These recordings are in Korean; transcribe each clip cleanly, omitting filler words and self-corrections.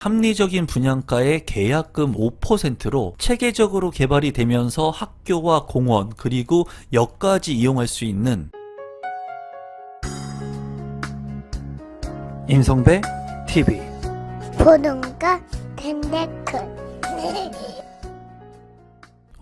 합리적인 분양가의 계약금 5%로 체계적으로 개발이 되면서 학교와 공원 그리고 역까지 이용할 수 있는 임성배 TV. 보동과 덴데크.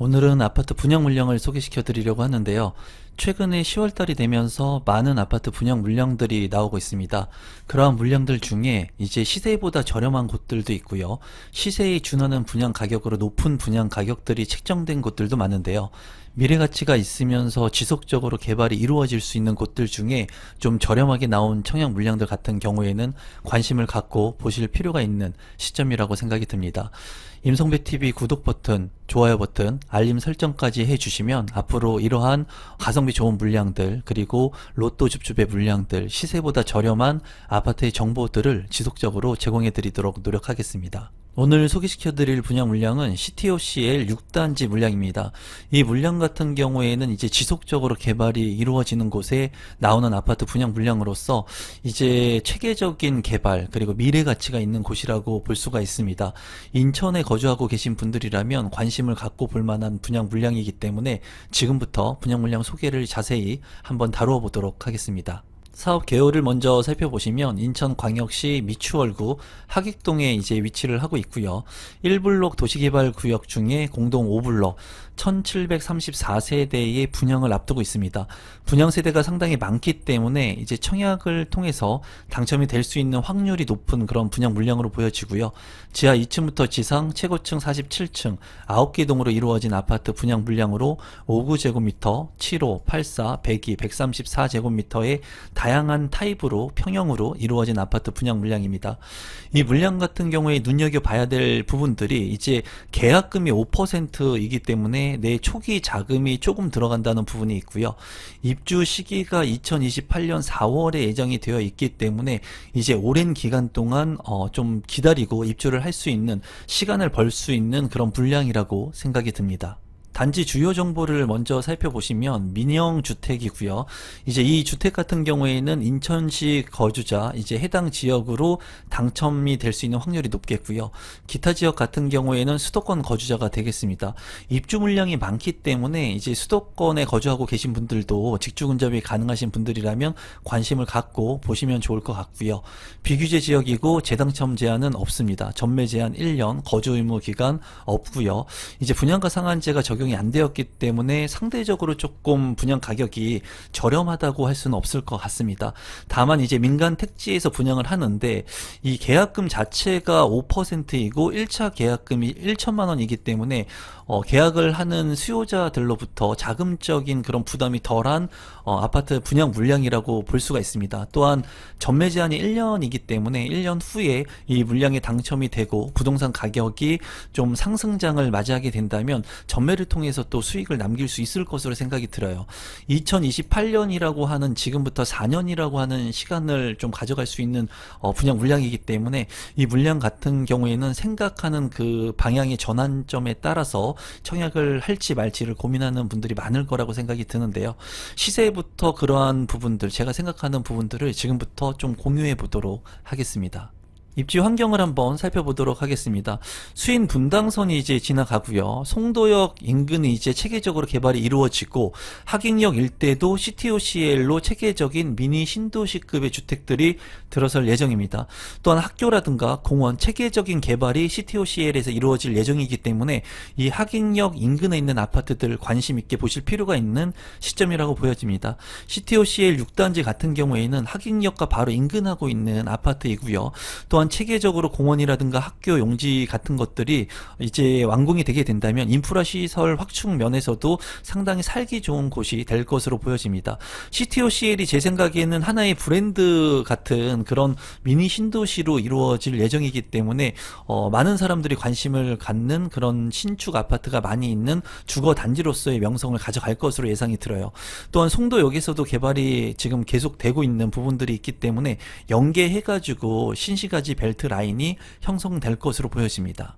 오늘은 아파트 분양 물량을 소개시켜 드리려고 하는데요. 최근에 10월달이 되면서 많은 아파트 분양 물량들이 나오고 있습니다. 그러한 물량들 중에 이제 시세보다 저렴한 곳들도 있고요. 시세에 준하는 분양 가격으로 높은 분양 가격들이 책정된 곳들도 많은데요. 미래가치가 있으면서 지속적으로 개발이 이루어질 수 있는 곳들 중에 좀 저렴하게 나온 청약 물량들 같은 경우에는 관심을 갖고 보실 필요가 있는 시점이라고 생각이 듭니다. 임성배TV 구독 버튼, 좋아요 버튼, 알림 설정까지 해주시면 앞으로 이러한 가성비 좋은 물량들 그리고 로또 줍줍의 물량들, 시세보다 저렴한 아파트의 정보들을 지속적으로 제공해 드리도록 노력하겠습니다. 오늘 소개시켜 드릴 분양 물량은 CTOCL 6단지 물량입니다. 이 물량 같은 경우에는 이제 지속적으로 개발이 이루어지는 곳에 나오는 아파트 분양 물량으로서 이제 체계적인 개발 그리고 미래 가치가 있는 곳이라고 볼 수가 있습니다. 인천에 거주하고 계신 분들이라면 관심을 갖고 볼 만한 분양 물량이기 때문에 지금부터 분양 물량 소개를 자세히 한번 다루어 보도록 하겠습니다. 사업 개요를 먼저 살펴보시면 인천광역시 미추홀구 하객동에 이제 위치를 하고 있고요. 1블록 도시개발구역 중에 공동 5블록 1734세대의 분양을 앞두고 있습니다. 분양 세대가 상당히 많기 때문에 이제 청약을 통해서 당첨이 될 수 있는 확률이 높은 그런 분양 물량으로 보여지고요. 지하 2층부터 지상 최고층 47층 9개 동으로 이루어진 아파트 분양 물량으로 59제곱미터, 7호, 84, 102, 134제곱미터의 다양한 타입으로 평형으로 이루어진 아파트 분양 물량입니다. 이 물량 같은 경우에 눈여겨봐야 될 부분들이 이제 계약금이 5%이기 때문에 내 초기 자금이 조금 들어간다는 부분이 있고요. 입주 시기가 2028년 4월에 예정이 되어 있기 때문에 이제 오랜 기간 동안 좀 기다리고 입주를 할 수 있는 시간을 벌 수 있는 그런 물량이라고 생각이 듭니다. 단지 주요 정보를 먼저 살펴보시면 민영 주택이고요. 이제 이 주택 같은 경우에는 인천시 거주자 이제 해당 지역으로 당첨이 될 수 있는 확률이 높겠고요. 기타 지역 같은 경우에는 수도권 거주자가 되겠습니다. 입주 물량이 많기 때문에 이제 수도권에 거주하고 계신 분들도 직주 근접이 가능하신 분들이라면 관심을 갖고 보시면 좋을 것 같고요. 비규제 지역이고 재당첨 제한은 없습니다. 전매 제한 1년, 거주 의무 기간 없고요. 이제 분양가 상한제가 적용이 안 되었기 때문에 상대적으로 조금 분양 가격이 저렴하다고 할 수는 없을 것 같습니다. 다만 이제 민간 택지에서 분양을 하는데 이 계약금 자체가 5%이고 1차 계약금이 1천만 원이기 때문에 계약을 하는 수요자들로부터 자금적인 그런 부담이 덜한 아파트 분양 물량이라고 볼 수가 있습니다. 또한 전매 제한이 1년이기 때문에 1년 후에 이 물량이 당첨이 되고 부동산 가격이 좀 상승장을 맞이하게 된다면 전매를 통해서 또 수익을 남길 수 있을 것으로 생각이 들어요. 2028년이라고 하는 지금부터 4년이라고 하는 시간을 좀 가져갈 수 있는 분양 물량이기 때문에 이 물량 같은 경우에는 생각하는 그 방향의 전환점에 따라서 청약을 할지 말지를 고민하는 분들이 많을 거라고 생각이 드는데요. 시세부터 그러한 부분들, 제가 생각하는 부분들을 지금부터 좀 공유해 보도록 하겠습니다. 입지 환경을 한번 살펴보도록 하겠습니다. 수인 분당선이 이제 지나가고요. 송도역 인근이 이제 체계적으로 개발이 이루어지고 하객역 일대도 CTOCL로 체계적인 미니 신도시급의 주택들이 들어설 예정입니다. 또한 학교라든가 공원 체계적인 개발이 CTOCL에서 이루어질 예정이기 때문에 이 하객역 인근에 있는 아파트들 관심 있게 보실 필요가 있는 시점이라고 보여집니다. CTOCL 6단지 같은 경우에는 하객역과 바로 인근하고 있는 아파트이고요. 또한 체계적으로 공원이라든가 학교 용지 같은 것들이 이제 완공이 되게 된다면 인프라 시설 확충 면에서도 상당히 살기 좋은 곳이 될 것으로 보여집니다. CTOCL이 제 생각에는 하나의 브랜드 같은 그런 미니 신도시로 이루어질 예정이기 때문에 많은 사람들이 관심을 갖는 그런 신축 아파트가 많이 있는 주거 단지로서의 명성을 가져갈 것으로 예상이 들어요. 또한 송도역에서도 개발이 지금 계속되고 있는 부분들이 있기 때문에 연계해가지고 신시가지 벨트 라인이 형성될 것으로 보여집니다.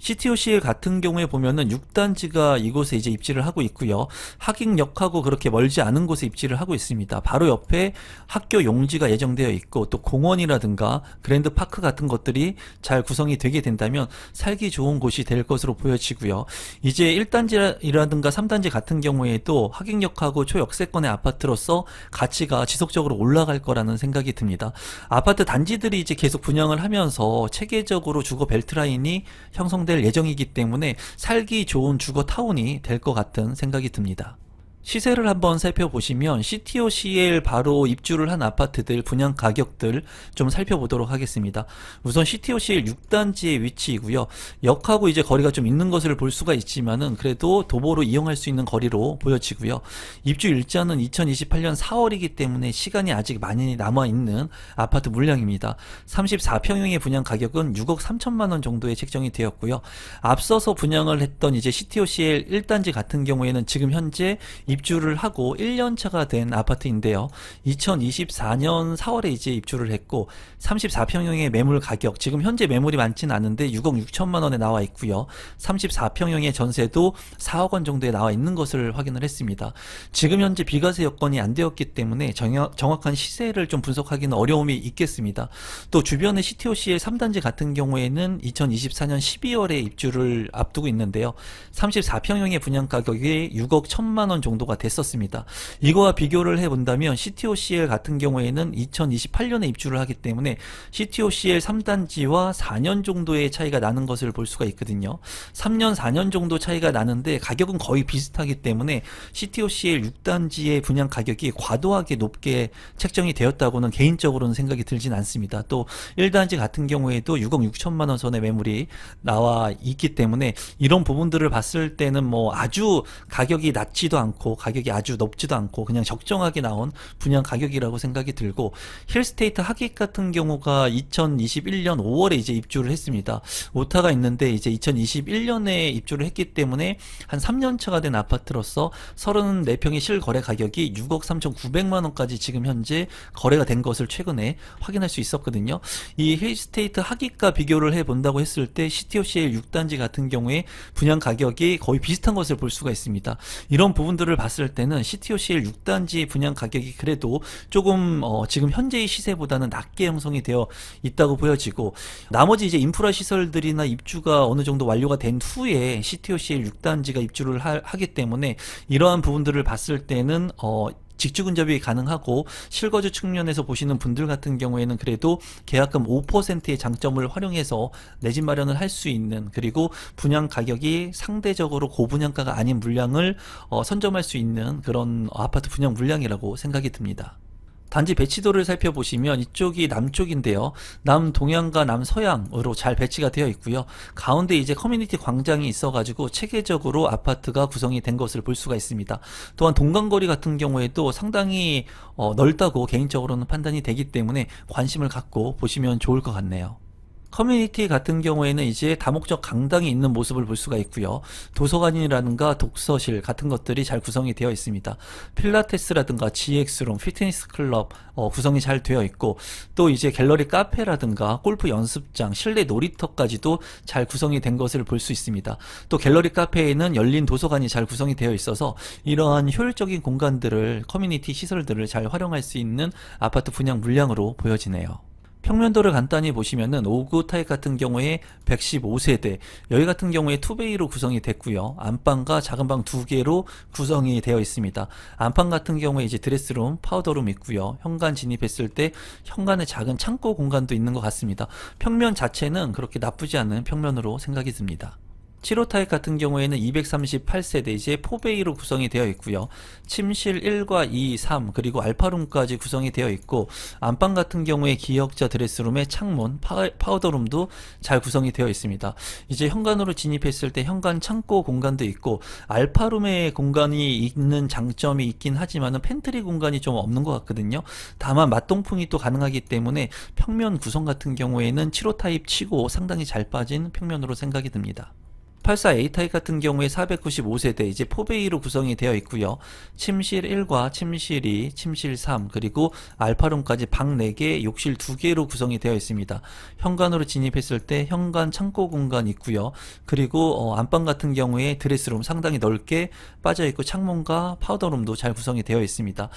CTOCL 같은 경우에 보면은 6단지가 이곳에 이제 입지를 하고 있고요. 하객역하고 그렇게 멀지 않은 곳에 입지를 하고 있습니다. 바로 옆에 학교 용지가 예정되어 있고 또 공원이라든가 그랜드파크 같은 것들이 잘 구성이 되게 된다면 살기 좋은 곳이 될 것으로 보여지고요. 이제 1단지라든가 3단지 같은 경우에도 하객역하고 초역세권의 아파트로서 가치가 지속적으로 올라갈 거라는 생각이 듭니다. 아파트 단지들이 이제 계속 분양을 하면서 체계적으로 주거 벨트라인이 형성될 예정이기 때문에 살기 좋은 주거 타운이 될 것 같은 생각이 듭니다. 시세를 한번 살펴보시면 CTOCL 바로 입주를 한 아파트들 분양 가격들 좀 살펴보도록 하겠습니다. 우선 CTOCL 6단지의 위치이고요. 역하고 이제 거리가 좀 있는 것을 볼 수가 있지만은 그래도 도보로 이용할 수 있는 거리로 보여지고요. 입주 일자는 2028년 4월이기 때문에 시간이 아직 많이 남아 있는 아파트 물량입니다. 34평형의 분양 가격은 6억 3천만 원 정도에 책정이 되었고요. 앞서서 분양을 했던 이제 CTOCL 1단지 같은 경우에는 지금 현재 입주를 하고 1년 차가 된 아파트인데요. 2024년 4월에 이제 입주를 했고 34평형의 매물 가격, 지금 현재 매물이 많지는 않은데 6억 6천만 원에 나와 있고요. 34평형의 전세도 4억 원 정도에 나와 있는 것을 확인을 했습니다. 지금 현재 비과세 여건이 안 되었기 때문에 정확한 시세를 좀 분석하기는 어려움이 있겠습니다. 또 주변의 CTOCL 3단지 같은 경우에는 2024년 12월에 입주를 앞두고 있는데요. 34평형의 분양 가격이 6억 1천만 원 정도가 됐었습니다. 이거와 비교를 해본다면 CTOCL 같은 경우에는 2028년에 입주를 하기 때문에 CTOCL 3단지와 4년 정도의 차이가 나는 것을 볼 수가 있거든요. 3년 4년 정도 차이가 나는데 가격은 거의 비슷하기 때문에 CTOCL 6단지의 분양 가격이 과도하게 높게 책정이 되었다고는 개인적으로는 생각이 들진 않습니다. 또 1단지 같은 경우에도 6억 6천만 원 선의 매물이 나와 있기 때문에 이런 부분들을 봤을 때는 뭐 아주 가격이 낮지도 않고 가격이 아주 높지도 않고 그냥 적정하게 나온 분양 가격이라고 생각이 들고, 힐스테이트 하객 같은 경우가 2021년 5월에 이제 입주를 했습니다. 오타가 있는데 이제 2021년에 입주를 했기 때문에 한 3년 차가 된 아파트로서 34평의 실거래 가격이 6억 3,900만 원까지 지금 현재 거래가 된 것을 최근에 확인할 수 있었거든요. 이 힐스테이트 하객과 비교를 해본다고 했을 때 CTOCL 6단지 같은 경우에 분양 가격이 거의 비슷한 것을 볼 수가 있습니다. 이런 부분들을 봤을 때는 CTOCL 6단지 분양 가격이 그래도 조금 지금 현재의 시세보다는 낮게 형성이 되어 있다고 보여지고, 나머지 이제 인프라 시설들이나 입주가 어느 정도 완료가 된 후에 CTOCL 6단지가 입주를 하기 때문에 이러한 부분들을 봤을 때는 직주 근접이 가능하고, 실거주 측면에서 보시는 분들 같은 경우에는 그래도 계약금 5%의 장점을 활용해서 내 집 마련을 할 수 있는, 그리고 분양 가격이 상대적으로 고분양가가 아닌 물량을 선점할 수 있는 그런 아파트 분양 물량이라고 생각이 듭니다. 단지 배치도를 살펴보시면 이쪽이 남쪽인데요. 남동향과 남서향으로 잘 배치가 되어 있고요. 가운데 이제 커뮤니티 광장이 있어가지고 체계적으로 아파트가 구성이 된 것을 볼 수가 있습니다. 또한 동간거리 같은 경우에도 상당히 넓다고 개인적으로는 판단이 되기 때문에 관심을 갖고 보시면 좋을 것 같네요. 커뮤니티 같은 경우에는 이제 다목적 강당이 있는 모습을 볼 수가 있고요. 도서관이라든가 독서실 같은 것들이 잘 구성이 되어 있습니다. 필라테스라든가 GX룸, 피트니스 클럽 구성이 잘 되어 있고, 또 이제 갤러리 카페라든가 골프 연습장, 실내 놀이터까지도 잘 구성이 된 것을 볼 수 있습니다. 또 갤러리 카페에는 열린 도서관이 잘 구성이 되어 있어서 이러한 효율적인 공간들을, 커뮤니티 시설들을 잘 활용할 수 있는 아파트 분양 물량으로 보여지네요. 평면도를 간단히 보시면은 5구 타입 같은 경우에 115세대, 여기 같은 경우에 투베이로 구성이 됐고요. 안방과 작은 방 2개로 구성이 되어 있습니다. 안방 같은 경우에 이제 드레스룸, 파우더룸 있고요. 현관 진입했을 때 현관에 작은 창고 공간도 있는 것 같습니다. 평면 자체는 그렇게 나쁘지 않은 평면으로 생각이 듭니다. 7호 타입 같은 경우에는 238세대 이제 4베이로 구성이 되어 있고요. 침실 1과 2, 3 그리고 알파룸까지 구성이 되어 있고, 안방 같은 경우에 기역자 드레스룸에 창문, 파우더룸도 잘 구성이 되어 있습니다. 이제 현관으로 진입했을 때 현관 창고 공간도 있고, 알파룸에 공간이 있는 장점이 있긴 하지만은 팬트리 공간이 좀 없는 것 같거든요. 다만 맞동풍이 또 가능하기 때문에 평면 구성 같은 경우에는 7호 타입 치고 상당히 잘 빠진 평면으로 생각이 듭니다. 84A 타입 같은 경우에 495세대 이제 4베이로 구성이 되어 있고요. 침실 1과 침실 2, 침실 3 그리고 알파룸까지 방 4개, 욕실 2개로 구성이 되어 있습니다. 현관으로 진입했을 때 현관 창고 공간 있고요. 그리고 안방 같은 경우에 드레스룸 상당히 넓게 빠져 있고 창문과 파우더룸도 잘 구성이 되어 있습니다.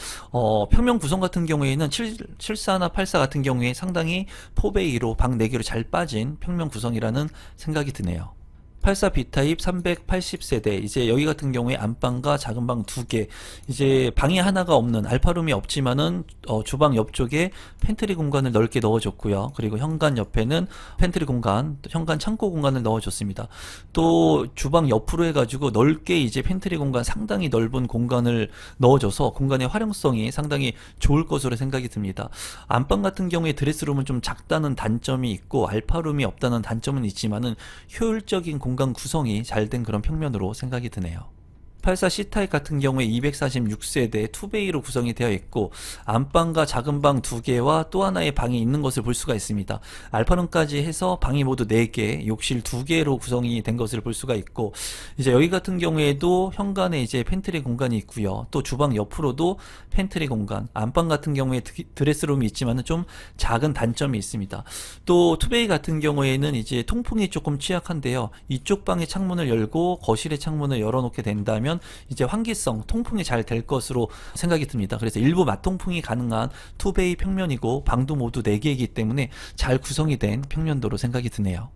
평면 구성 같은 경우에는 74나 84 같은 경우에 상당히 4베이로 방 4개로 잘 빠진 평면 구성이라는 생각이 드네요. 84 B타입 380세대 이제 여기 같은 경우에 안방과 작은 방 2개 이제 방이 하나가 없는 알파룸이 없지만은 주방 옆쪽에 팬트리 공간을 넓게 넣어줬고요. 그리고 현관 옆에는 팬트리 공간, 또 현관 창고 공간을 넣어줬습니다. 또 주방 옆으로 해가지고 넓게 이제 팬트리 공간 상당히 넓은 공간을 넣어줘서 공간의 활용성이 상당히 좋을 것으로 생각이 듭니다. 안방 같은 경우에 드레스룸은 좀 작다는 단점이 있고 알파룸이 없다는 단점은 있지만은 효율적인 공간 구성이 잘 된 그런 평면으로 생각이 드네요. 84 C타입 같은 경우에 246세대 2베이로 구성이 되어 있고 안방과 작은 방 2개와 또 하나의 방이 있는 것을 볼 수가 있습니다. 알파룸까지 해서 방이 모두 4개, 욕실 2개로 구성이 된 것을 볼 수가 있고 이제 여기 같은 경우에도 현관에 이제 팬트리 공간이 있고요. 또 주방 옆으로도 팬트리 공간, 안방 같은 경우에 드레스룸이 있지만은 좀 작은 단점이 있습니다. 또 2베이 같은 경우에는 이제 통풍이 조금 취약한데요. 이쪽 방의 창문을 열고 거실의 창문을 열어놓게 된다면 이제 환기성, 통풍이 잘 될 것으로 생각이 듭니다. 그래서 일부 맞통풍이 가능한 2베이 평면이고 방도 모두 4개이기 때문에 잘 구성이 된 평면도로 생각이 드네요.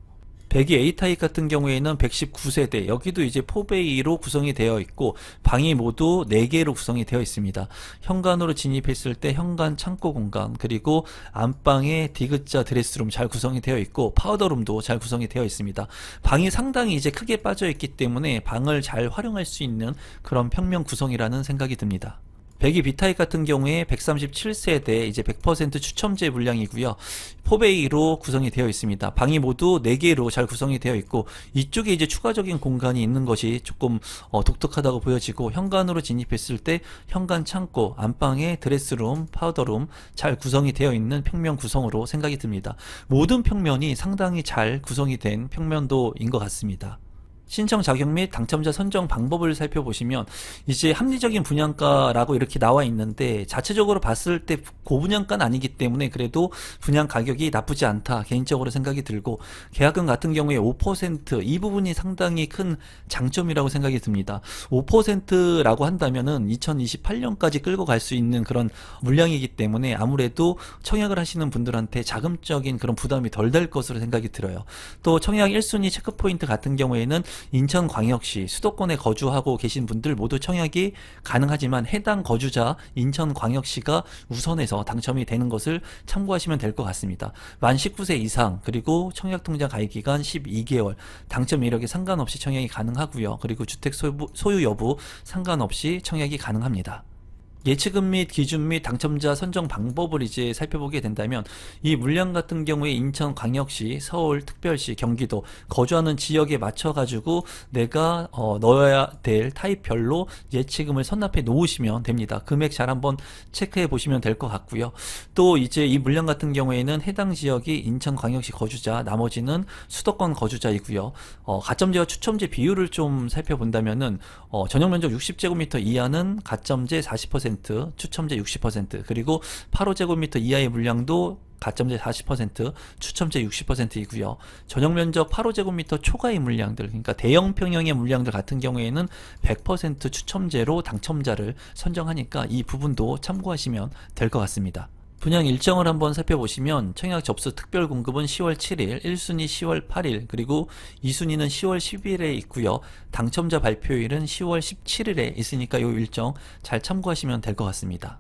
102 A타입 같은 경우에는 119세대 여기도 이제 4베이로 구성이 되어 있고 방이 모두 4개로 구성이 되어 있습니다. 현관으로 진입했을 때 현관 창고 공간 그리고 안방에 디귿자 드레스룸 잘 구성이 되어 있고 파우더룸도 잘 구성이 되어 있습니다. 방이 상당히 이제 크게 빠져 있기 때문에 방을 잘 활용할 수 있는 그런 평면 구성이라는 생각이 듭니다. 102 B타입 같은 경우에 137세대 이제 100% 추첨제 물량이고요. 4베이로 구성이 되어 있습니다. 방이 모두 4개로 잘 구성이 되어 있고 이쪽에 이제 추가적인 공간이 있는 것이 조금 독특하다고 보여지고 현관으로 진입했을 때 현관 창고, 안방에 드레스룸, 파우더룸 잘 구성이 되어 있는 평면 구성으로 생각이 듭니다. 모든 평면이 상당히 잘 구성이 된 평면도인 것 같습니다. 신청 자격 및 당첨자 선정 방법을 살펴보시면 이제 합리적인 분양가라고 이렇게 나와 있는데 자체적으로 봤을 때 고분양가는 아니기 때문에 그래도 분양 가격이 나쁘지 않다 개인적으로 생각이 들고 계약금 같은 경우에 5%이 부분이 상당히 큰 장점이라고 생각이 듭니다. 5%라고 한다면은 2028년까지 끌고 갈 수 있는 그런 물량이기 때문에 아무래도 청약을 하시는 분들한테 자금적인 그런 부담이 덜 될 것으로 생각이 들어요. 또 청약 1순위 체크포인트 같은 경우에는 인천광역시 수도권에 거주하고 계신 분들 모두 청약이 가능하지만 해당 거주자 인천광역시가 우선해서 당첨이 되는 것을 참고하시면 될 것 같습니다. 만 19세 이상 그리고 청약통장 가입기간 12개월 당첨 이력에 상관없이 청약이 가능하고요. 그리고 주택 소유 여부 상관없이 청약이 가능합니다. 예치금 및 기준 및 당첨자 선정 방법을 이제 살펴보게 된다면 이 물량 같은 경우에 인천광역시, 서울특별시, 경기도 거주하는 지역에 맞춰 가지고 내가 넣어야 될 타입별로 예치금을 선납해 놓으시면 됩니다. 금액 잘 한번 체크해 보시면 될 것 같고요. 또 이제 이 물량 같은 경우에는 해당 지역이 인천광역시 거주자, 나머지는 수도권 거주자이고요. 가점제와 추첨제 비율을 좀 살펴본다면은 전용 면적 60제곱미터 이하는 가점제 40%, 추첨제 60%, 그리고 8호제곱미터 이하의 물량도 가점제 40%, 추첨제 60%이고요. 전용 면적 8호제곱미터 초과의 물량들, 그러니까 대형 평형의 물량들 같은 경우에는 100% 추첨제로 당첨자를 선정하니까 이 부분도 참고하시면 될 것 같습니다. 분양 일정을 한번 살펴보시면 청약 접수 특별 공급은 10월 7일, 1순위 10월 8일, 그리고 2순위는 10월 10일에 있고요. 당첨자 발표일은 10월 17일에 있으니까 이 일정 잘 참고하시면 될 것 같습니다.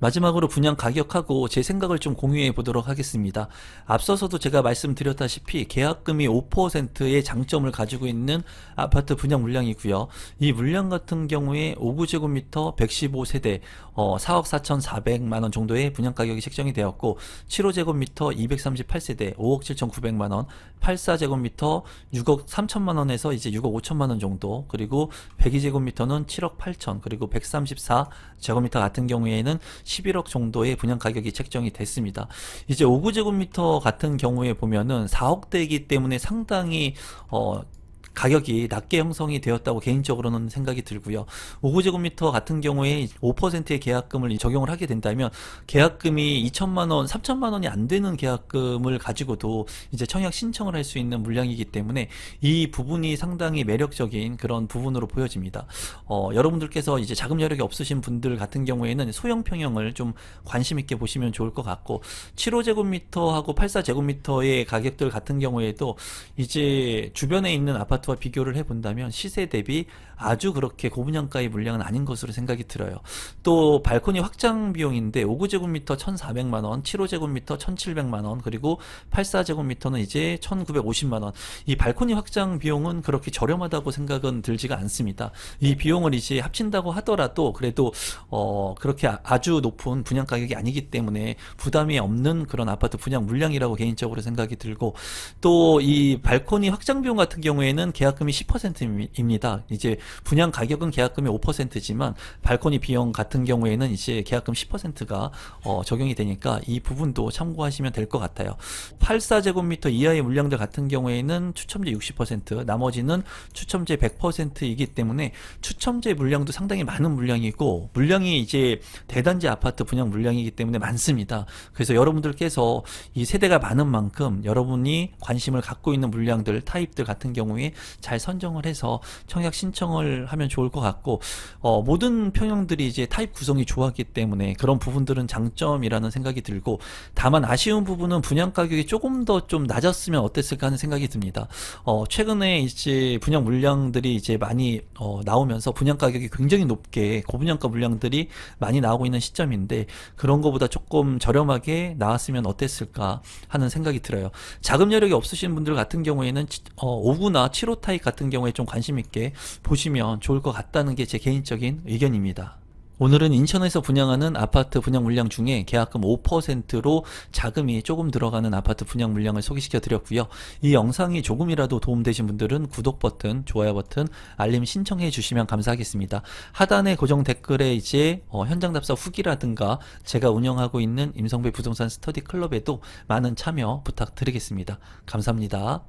마지막으로 분양 가격하고 제 생각을 좀 공유해 보도록 하겠습니다. 앞서서도 제가 말씀드렸다시피 계약금이 5%의 장점을 가지고 있는 아파트 분양 물량이고요. 이 물량 같은 경우에 5구제곱미터 115세대 4억 4,400만원 정도의 분양 가격이 책정이 되었고 7호제곱미터 238세대 5억 7,900만원 84제곱미터 6억 3천만원에서 이제 6억 5천만원 정도, 그리고 102제곱미터는 7억 8천, 그리고 134제곱미터 같은 경우에는 11억 정도의 분양 가격이 책정이 됐습니다. 이제 5구제곱미터 같은 경우에 보면은 4억대이기 때문에 상당히 가격이 낮게 형성이 되었다고 개인적으로는 생각이 들고요. 5구제곱미터 같은 경우에 5%의 계약금을 적용을 하게 된다면 계약금이 2천만 원, 3천만 원이 안 되는 계약금을 가지고도 이제 청약 신청을 할 수 있는 물량이기 때문에 이 부분이 상당히 매력적인 그런 부분으로 보여집니다. 여러분들께서 이제 자금 여력이 없으신 분들 같은 경우에는 소형 평형을 좀 관심 있게 보시면 좋을 것 같고 75제곱미터하고 84제곱미터의 가격들 같은 경우에도 이제 주변에 있는 아파트와 비교를 해본다면 시세 대비 아주 그렇게 고분양가의 물량은 아닌 것으로 생각이 들어요. 또 발코니 확장 비용인데 5구제곱미터 1,400만원, 75제곱미터 1,700만원, 그리고 84제곱미터는 이제 1,950만원. 이 발코니 확장 비용은 그렇게 저렴하다고 생각은 들지가 않습니다. 이 비용을 이제 합친다고 하더라도 그래도 그렇게 아주 높은 분양 가격이 아니기 때문에 부담이 없는 그런 아파트 분양 물량이라고 개인적으로 생각이 들고, 또 이 발코니 확장 비용 같은 경우에는 계약금이 10%입니다. 이제 분양 가격은 계약금이 5%지만 발코니 비용 같은 경우에는 이제 계약금 10%가 적용이 되니까 이 부분도 참고하시면 될 것 같아요. 84제곱미터 이하의 물량들 같은 경우에는 추첨제 60%, 나머지는 추첨제 100%이기 때문에 추첨제 물량도 상당히 많은 물량이고, 물량이 이제 대단지 아파트 분양 물량이기 때문에 많습니다. 그래서 여러분들께서 이 세대가 많은 만큼 여러분이 관심을 갖고 있는 물량들, 타입들 같은 경우에 잘 선정을 해서 청약 신청을 하면 좋을 것 같고, 모든 평형들이 이제 타입 구성이 좋았기 때문에 그런 부분들은 장점이라는 생각이 들고, 다만 아쉬운 부분은 분양 가격이 조금 더 좀 낮았으면 어땠을까 하는 생각이 듭니다. 최근에 이제 분양 물량들이 이제 많이 나오면서 분양 가격이 굉장히 높게 고분양가 물량들이 많이 나오고 있는 시점인데, 그런 거보다 조금 저렴하게 나왔으면 어땠을까 하는 생각이 들어요. 자금 여력이 없으신 분들 같은 경우에는 5구나 7호 타입 같은 경우에 좀 관심 있게 보시면 좋을 것 같다는 게 제 개인적인 의견입니다. 오늘은 인천에서 분양하는 아파트 분양 물량 중에 계약금 5%로 자금이 조금 들어가는 아파트 분양 물량을 소개시켜 드렸고요. 이 영상이 조금이라도 도움되신 분들은 구독 버튼, 좋아요 버튼, 알림 신청해 주시면 감사하겠습니다. 하단의 고정 댓글에 이제 현장 답사 후기라든가 제가 운영하고 있는 임성배 부동산 스터디 클럽에도 많은 참여 부탁드리겠습니다. 감사합니다.